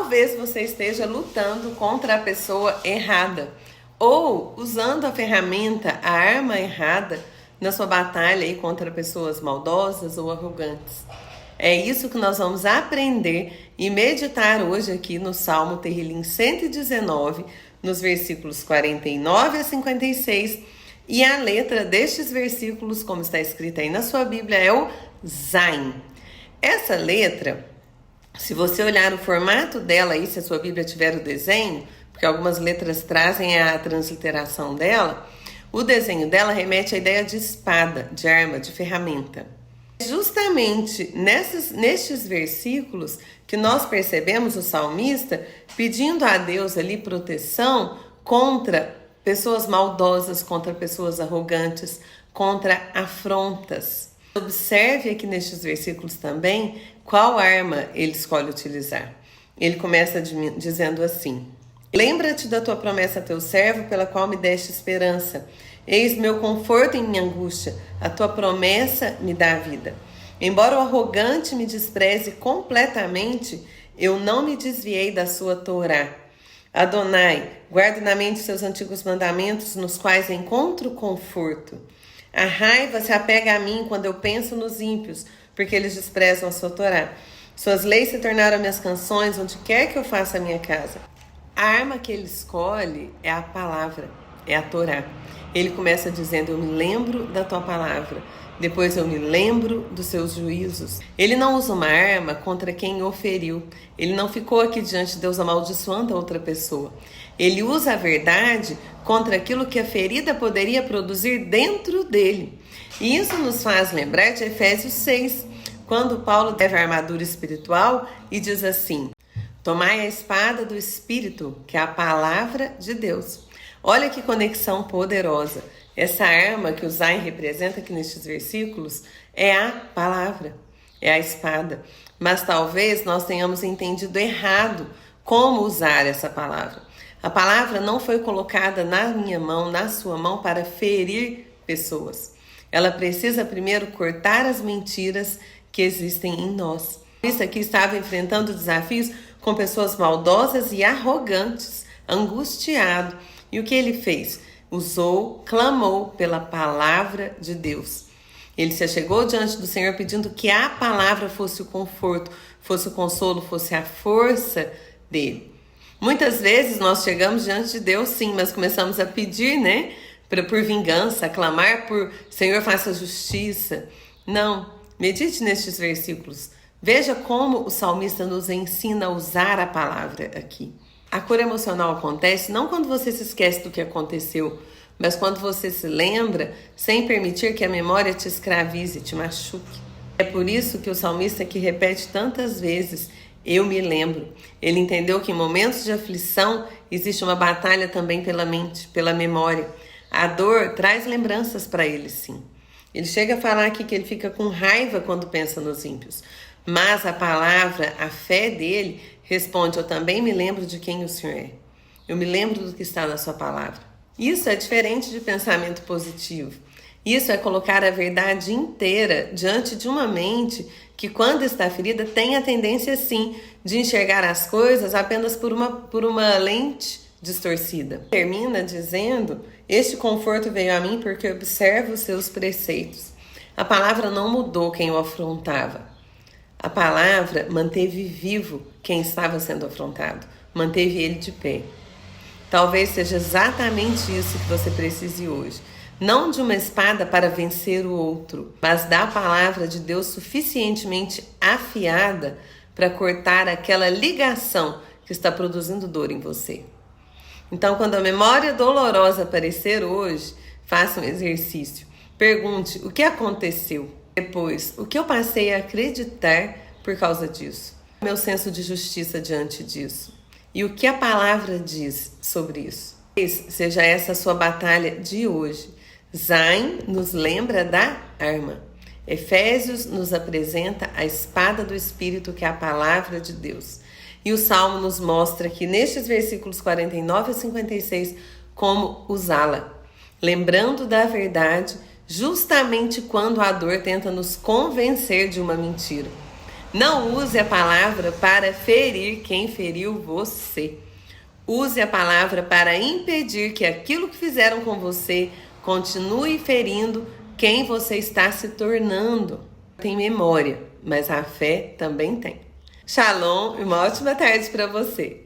Talvez você esteja lutando contra a pessoa errada ou usando a ferramenta, a arma errada na sua batalha aí contra pessoas maldosas ou arrogantes. É isso que nós vamos aprender e meditar hoje aqui no Salmo Terrilim 119, nos versículos 49 a 56. E a letra destes versículos, como está escrita aí na sua Bíblia, é o Zain. Essa letra, se você olhar o formato dela aí, se a sua Bíblia tiver o desenho, porque algumas letras trazem a transliteração dela, o desenho dela remete à ideia de espada, de arma, de ferramenta. Justamente nestes versículos que nós percebemos o salmista pedindo a Deus ali proteção contra pessoas maldosas, contra pessoas arrogantes, contra afrontas. Observe aqui nestes versículos também qual arma ele escolhe utilizar. Ele começa dizendo assim: lembra-te da tua promessa a teu servo, pela qual me deste esperança. Eis meu conforto em minha angústia, a tua promessa me dá a vida. Embora o arrogante me despreze completamente, eu não me desviei da sua Torá. Adonai, guarde na mente seus antigos mandamentos, nos quais encontro conforto. A raiva se apega a mim quando eu penso nos ímpios, porque eles desprezam a sua Torá. Suas leis se tornaram minhas canções, onde quer que eu faça a minha casa. A arma que ele escolhe é a palavra, é a Torá. Ele começa dizendo: eu me lembro da tua palavra. Depois eu me lembro dos seus juízos. Ele não usa uma arma contra quem o feriu. Ele não ficou aqui diante de Deus amaldiçoando a outra pessoa. Ele usa a verdade contra aquilo que a ferida poderia produzir dentro dele. E isso nos faz lembrar de Efésios 6, quando Paulo deve a armadura espiritual e diz assim: tomai a espada do Espírito, que é a palavra de Deus. Olha que conexão poderosa. Essa arma que o Zain representa aqui nestes versículos é a palavra, é a espada. Mas talvez nós tenhamos entendido errado como usar essa palavra. A palavra não foi colocada na minha mão, na sua mão, para ferir pessoas. Ela precisa primeiro cortar as mentiras que existem em nós. Isso aqui estava enfrentando desafios com pessoas maldosas e arrogantes, angustiado. E o que ele fez? Clamou pela palavra de Deus. Ele se achegou diante do Senhor pedindo que a palavra fosse o conforto, fosse o consolo, fosse a força dele. Muitas vezes nós chegamos diante de Deus, sim, mas começamos a pedir, por vingança, a clamar por Senhor, faça justiça. Não, medite nestes versículos. Veja como o salmista nos ensina a usar a palavra aqui. A cura emocional acontece não quando você se esquece do que aconteceu, mas quando você se lembra sem permitir que a memória te escravize, te machuque. É por isso que o salmista aqui repete tantas vezes: eu me lembro. Ele entendeu que em momentos de aflição existe uma batalha também pela mente, pela memória. A dor traz lembranças para ele, sim. Ele chega a falar aqui que ele fica com raiva quando pensa nos ímpios. Mas a palavra, a fé dele, responde: eu também me lembro de quem o Senhor é. Eu me lembro do que está na sua palavra. Isso é diferente de pensamento positivo. Isso é colocar a verdade inteira diante de uma mente que, quando está ferida, tem a tendência, sim, de enxergar as coisas apenas por uma lente distorcida. Termina dizendo: este conforto veio a mim porque observo os seus preceitos. A palavra não mudou quem o afrontava. A palavra manteve vivo quem estava sendo afrontado, manteve ele de pé. Talvez seja exatamente isso que você precise hoje. Não de uma espada para vencer o outro, mas da palavra de Deus suficientemente afiada para cortar aquela ligação que está produzindo dor em você. Então, quando a memória dolorosa aparecer hoje, faça um exercício. Pergunte: o que aconteceu? Depois, o que eu passei a acreditar por causa disso? Meu senso de justiça diante disso. E o que a palavra diz sobre isso? Seja essa a sua batalha de hoje. Zain nos lembra da arma. Efésios nos apresenta a espada do Espírito, que é a palavra de Deus. E o Salmo nos mostra que nestes versículos 49 a 56, como usá-la. Lembrando da verdade, justamente quando a dor tenta nos convencer de uma mentira. Não use a palavra para ferir quem feriu você. Use a palavra para impedir que aquilo que fizeram com você continue ferindo quem você está se tornando. Tem memória, mas a fé também tem. Shalom e uma ótima tarde para você.